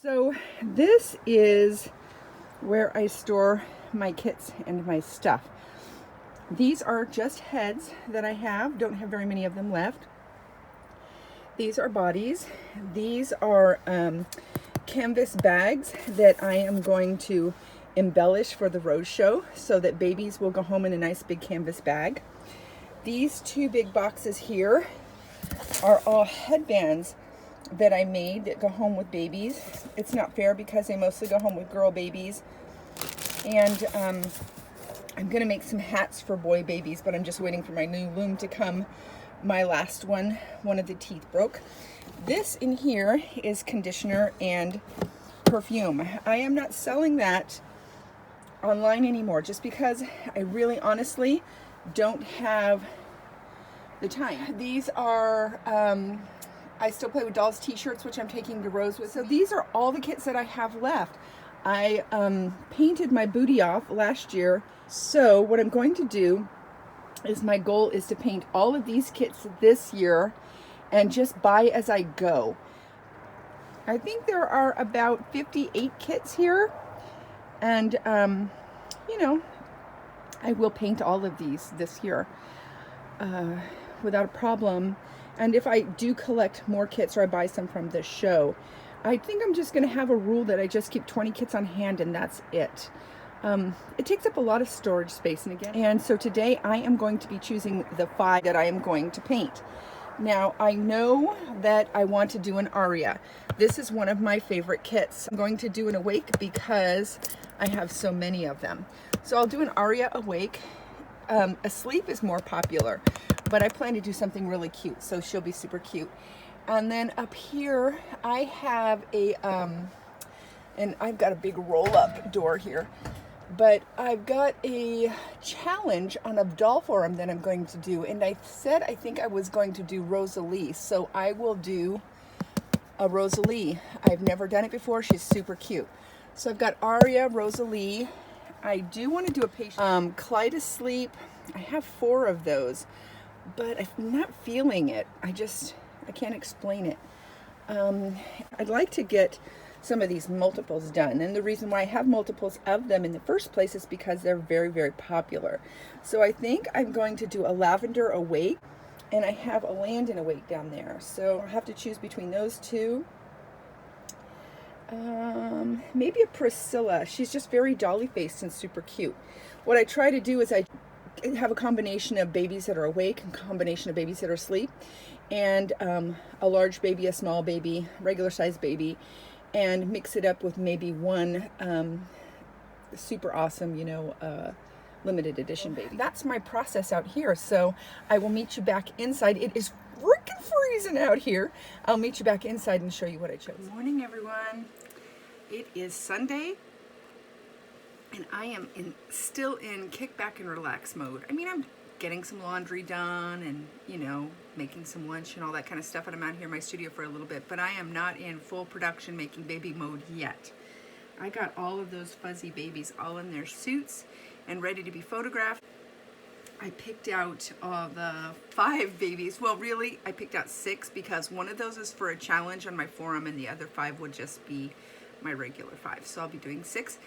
So this is where I store my kits and my stuff. These are just heads that I have. Don't have very many of them left. These are bodies. These are canvas bags that I am going to embellish for the rose show so that babies will go home in a nice big canvas bag. These two big boxes here are all headbands that I made that go home with babies. It's not fair because they mostly go home with girl babies. And I'm gonna make some hats for boy babies, but I'm just waiting for my new loom to come. My last one of the teeth broke. This in here is conditioner and perfume. I am not selling that online anymore just because I really honestly don't have the time. These are I still play with dolls t-shirts, which I'm taking to Rose with. So these are all the kits that I have left. I painted my booty off last year. So what I'm going to do is my goal is to paint all of these kits this year and just buy as I go. I think there are about 58 kits here. And, you know, I will paint all of these this year without a problem. And if I do collect more kits or I buy some from this show, I think I'm just going to have a rule that I just keep 20 kits on hand and that's it. It takes up a lot of storage space and so today I am going to be choosing the 5 that I am going to paint. Now I know that I want to do an aria. This is one of my favorite kits. I'm going to do an awake because I have so many of them. So I'll do an aria awake. Asleep is more popular, but I plan to do something really cute, so she'll be super cute. And then up here I have a and I've got a big roll-up door here, but I've got a challenge on a doll forum that I'm going to do, and I said I think I was going to do Rosalie, so I will do a Rosalie. I've never done it before. She's super cute. So I've got Aria, Rosalie. I do want to do a patient Clyde Asleep. I have 4 of those, but I'm not feeling it. I can't explain it. I'd like to get some of these multiples done, and the reason why I have multiples of them in the first place is because they're very, very popular. So I think I'm going to do a Lavender Awake, and I have a Landon Awake down there. So I'll have to choose between those two. Maybe a Priscilla. She's just very dolly faced and super cute. What I try to do is I have a combination of babies that are awake and combination of babies that are asleep, and a large baby, a small baby, regular sized baby, and mix it up with maybe one super awesome, limited edition baby. That's my process out here. So I will meet you back inside. It is freaking freezing out here. I'll meet you back inside and show you what I chose. Good morning, everyone. It is Sunday, and I am still in kick back and relax mode. I mean, I'm getting some laundry done and, making some lunch and all that kind of stuff, and I'm out here in my studio for a little bit, but I am not in full production making baby mode yet. I got all of those fuzzy babies all in their suits and ready to be photographed. I picked out the 5 babies. Well, really, I picked out 6 because one of those is for a challenge on my forum and the other 5 would just be my regular 5. So I'll be doing 6,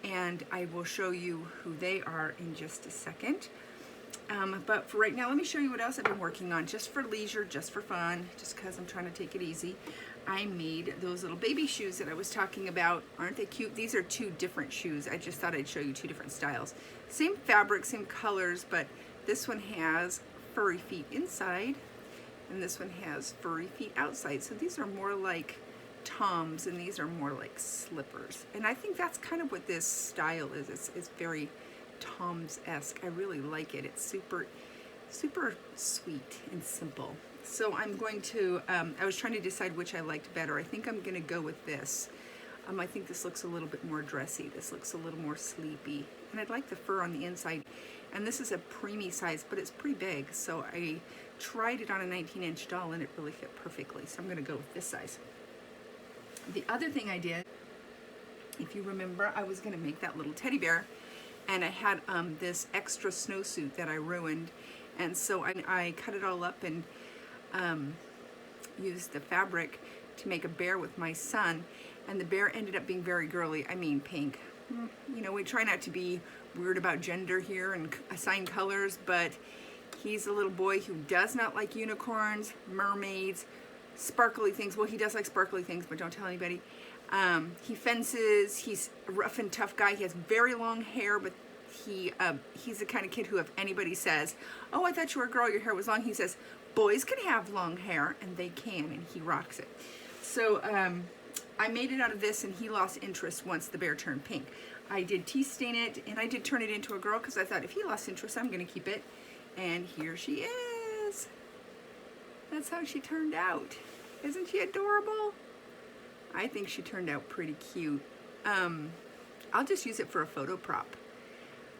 and I will show you who they are in just a second. But for right now, let me show you what else I've been working on, just for leisure, just for fun, just because I'm trying to take it easy. I made those little baby shoes that I was talking about. Aren't they cute? These are 2 different shoes. I just thought I'd show you 2 different styles. Same fabric, same colors, but this one has furry feet inside, and this one has furry feet outside. So these are more like Toms, and these are more like slippers. And I think that's kind of what this style is. It's very Toms-esque. I really like it. It's super, super sweet and simple. So I'm going to, I was trying to decide which I liked better. I think I'm going to go with this. I think this looks a little bit more dressy. This looks a little more sleepy. And I'd like the fur on the inside. And this is a preemie size, but it's pretty big. So I tried it on a 19-inch doll, and it really fit perfectly. So I'm going to go with this size. The other thing I did, if you remember, I was going to make that little teddy bear. And I had this extra snowsuit that I ruined. And so I cut it all up and used the fabric to make a bear with my son. And the bear ended up being very girly. I mean, pink. You know, we try not to be weird about gender here and assign colors, but he's a little boy who does not like unicorns, mermaids, sparkly things. Well, he does like sparkly things, but don't tell anybody. He fences. He's a rough and tough guy. He has very long hair, but he's the kind of kid who, if anybody says, "Oh, I thought you were a girl, your hair was long," he says, "Boys can have long hair," and they can, and he rocks it. So I made it out of this, and he lost interest once the bear turned pink. I did tea stain it, and I did turn it into a girl because I thought if he lost interest, I'm going to keep it. And here she is. That's how she turned out. Isn't she adorable? I think she turned out pretty cute. I'll just use it for a photo prop.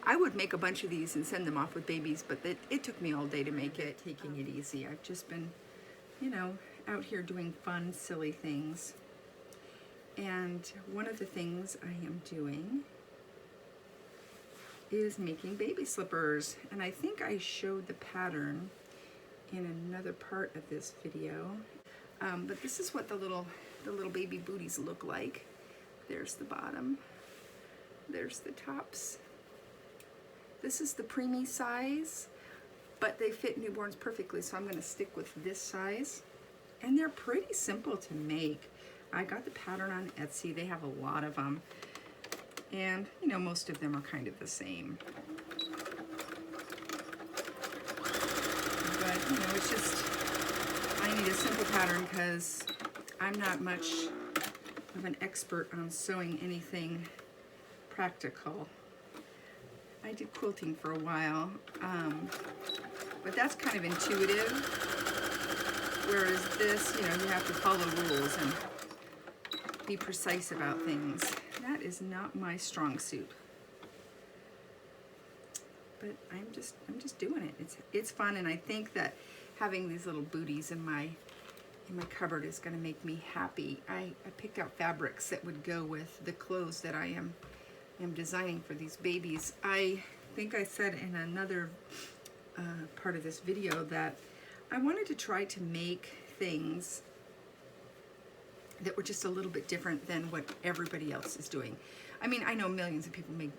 I would make a bunch of these and send them off with babies, but it took me all day to make it. Taking it easy. I've just been, you know, out here doing fun, silly things. And one of the things I am doing is making baby slippers. And I think I showed the pattern in another part of this video. But this is what the little baby booties look like. There's the bottom. There's the tops. This is the preemie size, but they fit newborns perfectly, so I'm going to stick with this size. And they're pretty simple to make. I got the pattern on Etsy. They have a lot of them. And, you know, most of them are kind of the same. But, you know, it's just, I need a simple pattern because I'm not much of an expert on sewing anything practical. I did quilting for a while, but that's kind of intuitive, whereas this, you know, you have to follow rules and be precise about things. That is not my strong suit, but I'm just doing it. It's fun, and I think that having these little booties in my cupboard is going to make me happy. I picked out fabrics that would go with the clothes that I am designing for these babies. I think I said in another part of this video that I wanted to try to make things that were just a little bit different than what everybody else is doing. I mean, I know millions of people make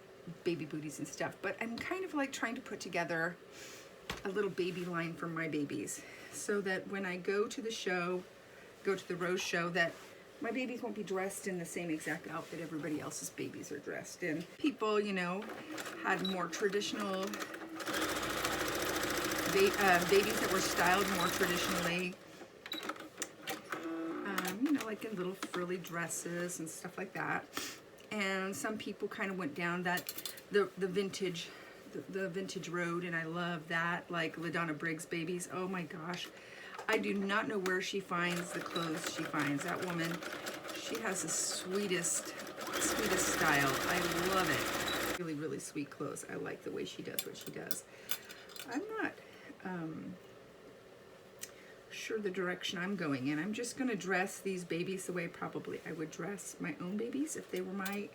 baby booties and stuff, but I'm kind of like trying to put together a little baby line for my babies so that when I go to the show, go to the Rose show, that my babies won't be dressed in the same exact outfit everybody else's babies are dressed in. People, you know, had more traditional babies that were styled more traditionally. You know, like in little frilly dresses and stuff like that. And some people kind of went down the vintage road, and I love that, like LaDonna Briggs babies. Oh my gosh. I do not know where she finds the clothes she finds. That woman, she has the sweetest style. I love it. Really, really sweet clothes. I like the way she does what she does. I'm not sure the direction I'm going in. I'm just going to dress these babies the way probably I would dress my own babies if they were my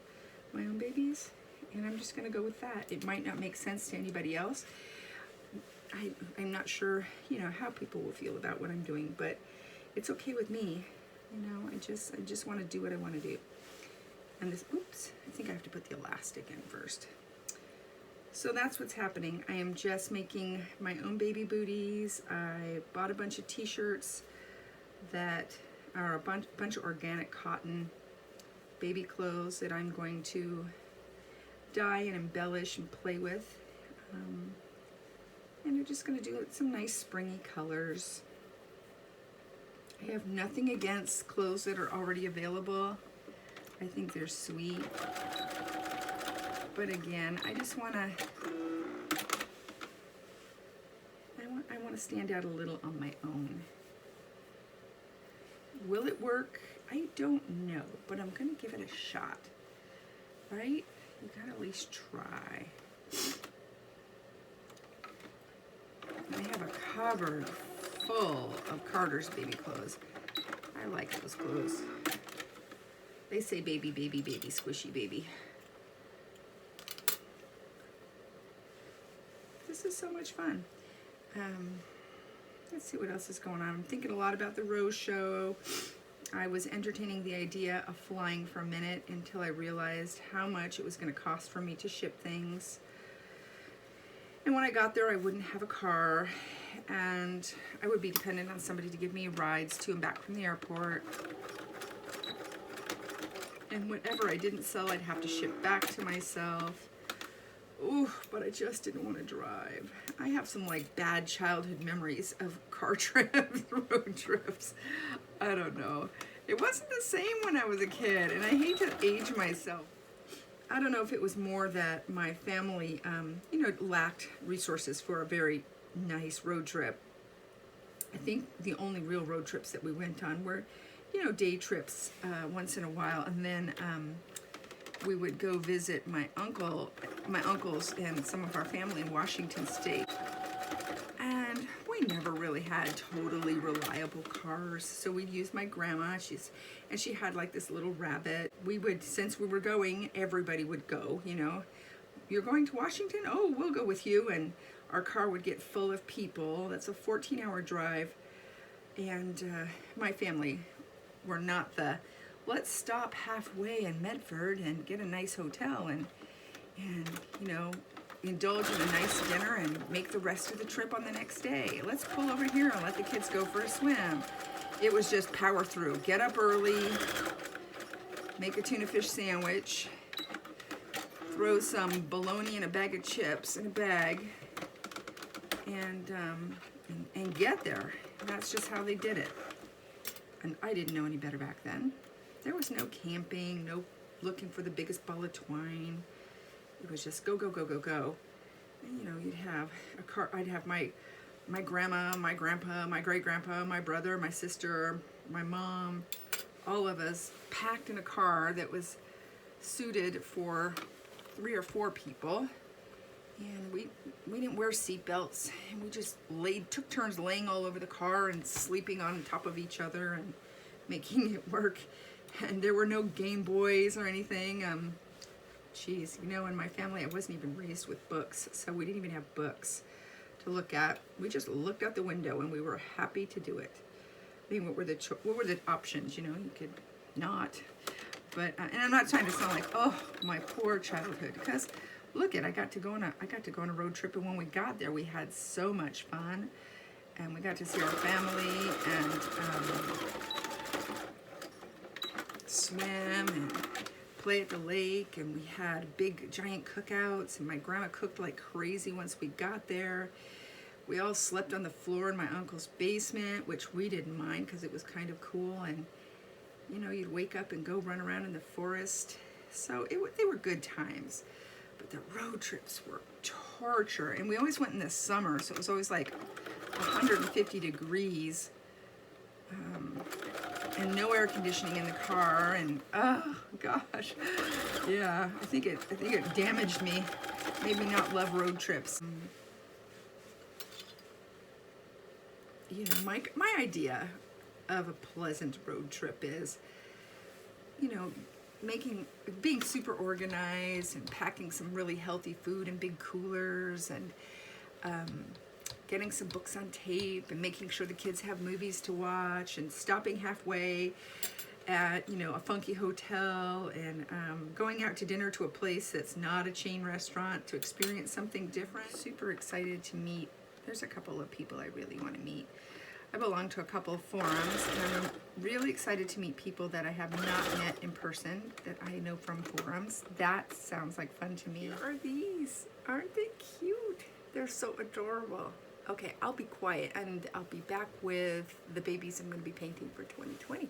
own babies. And I'm just going to go with that. It might not make sense to anybody else. I'm not sure, you know, how people will feel about what I'm doing, but it's okay with me. You know, I just want to do what I want to do. And this, oops, I think I have to put the elastic in first. So that's what's happening. I am just making my own baby booties. I bought a bunch of t-shirts that are a bunch of organic cotton baby clothes that I'm going to dye and embellish and play with. And I'm just going to do some nice springy colors. I have nothing against clothes that are already available. I think they're sweet. But again, I just want to, I want to stand out a little on my own. Will it work? I don't know, but I'm going to give it a shot. Right? You got to at least try. I have a cupboard full of Carter's baby clothes. I like those clothes. They say baby, baby, baby, squishy baby. This is so much fun. Let's see what else is going on. I'm thinking a lot about the Rose show. I was entertaining the idea of flying for a minute until I realized how much it was going to cost for me to ship things. And when I got there, I wouldn't have a car, and I would be dependent on somebody to give me rides to and back from the airport. And whatever I didn't sell, I'd have to ship back to myself. Ooh, but I just didn't want to drive. I have some like bad childhood memories of car trips, road trips. I don't know. It wasn't the same when I was a kid, and I hate to age myself. I don't know if it was more that my family, lacked resources for a very nice road trip. I think the only real road trips that we went on were, day trips once in a while, and then we would go visit my uncles and some of our family in Washington State. And we never really had totally reliable cars, so we'd use my grandma. She had like this little rabbit. Since we were going, everybody would go, You're going to Washington? Oh, we'll go with you. And our car would get full of people. That's a 14-hour drive. And my family were not the, let's stop halfway in Medford and get a nice hotel and indulge in a nice dinner and make the rest of the trip on the next day. Let's pull over here and let the kids go for a swim. It was just power through. Get up early, make a tuna fish sandwich, throw some bologna in a bag of chips in a bag, and get there. And that's just how they did it. And I didn't know any better back then. There was no camping, no looking for the biggest ball of twine. It was just go, go, go, go, go. And, you'd have a car. I'd have my grandma, my grandpa, my great-grandpa, my brother, my sister, my mom, all of us packed in a car that was suited for 3 or 4 people. And we didn't wear seatbelts, and we just took turns laying all over the car and sleeping on top of each other and making it work. And there were no Game Boys or anything. In my family, I wasn't even raised with books, so we didn't even have books to look at. We just looked out the window, and we were happy to do it. I mean, what were the options? You could not. But and I'm not trying to sound like, oh, my poor childhood, because look I got to go on a road trip, and when we got there, we had so much fun, and we got to see our family and swim and play at the lake, and we had big giant cookouts, and my grandma cooked like crazy once we got there. We all slept on the floor in my uncle's basement, which we didn't mind because it was kind of cool, and you'd wake up and go run around in the forest. So they were good times. But the road trips were torture, and we always went in the summer, so it was always like 150 degrees, and no air conditioning in the car, and oh gosh, yeah, I think it damaged me, made me not love road trips. My idea of a pleasant road trip is, being super organized and packing some really healthy food in big coolers, and getting some books on tape, and making sure the kids have movies to watch, and stopping halfway at a funky hotel, and going out to dinner to a place that's not a chain restaurant to experience something different. Super excited to meet. There's a couple of people I really want to meet. I belong to a couple of forums, and I'm really excited to meet people that I have not met in person that I know from forums. That sounds like fun to me. Here are these. Aren't they cute? They're so adorable. Okay, I'll be quiet, and I'll be back with the babies I'm going to be painting for 2020.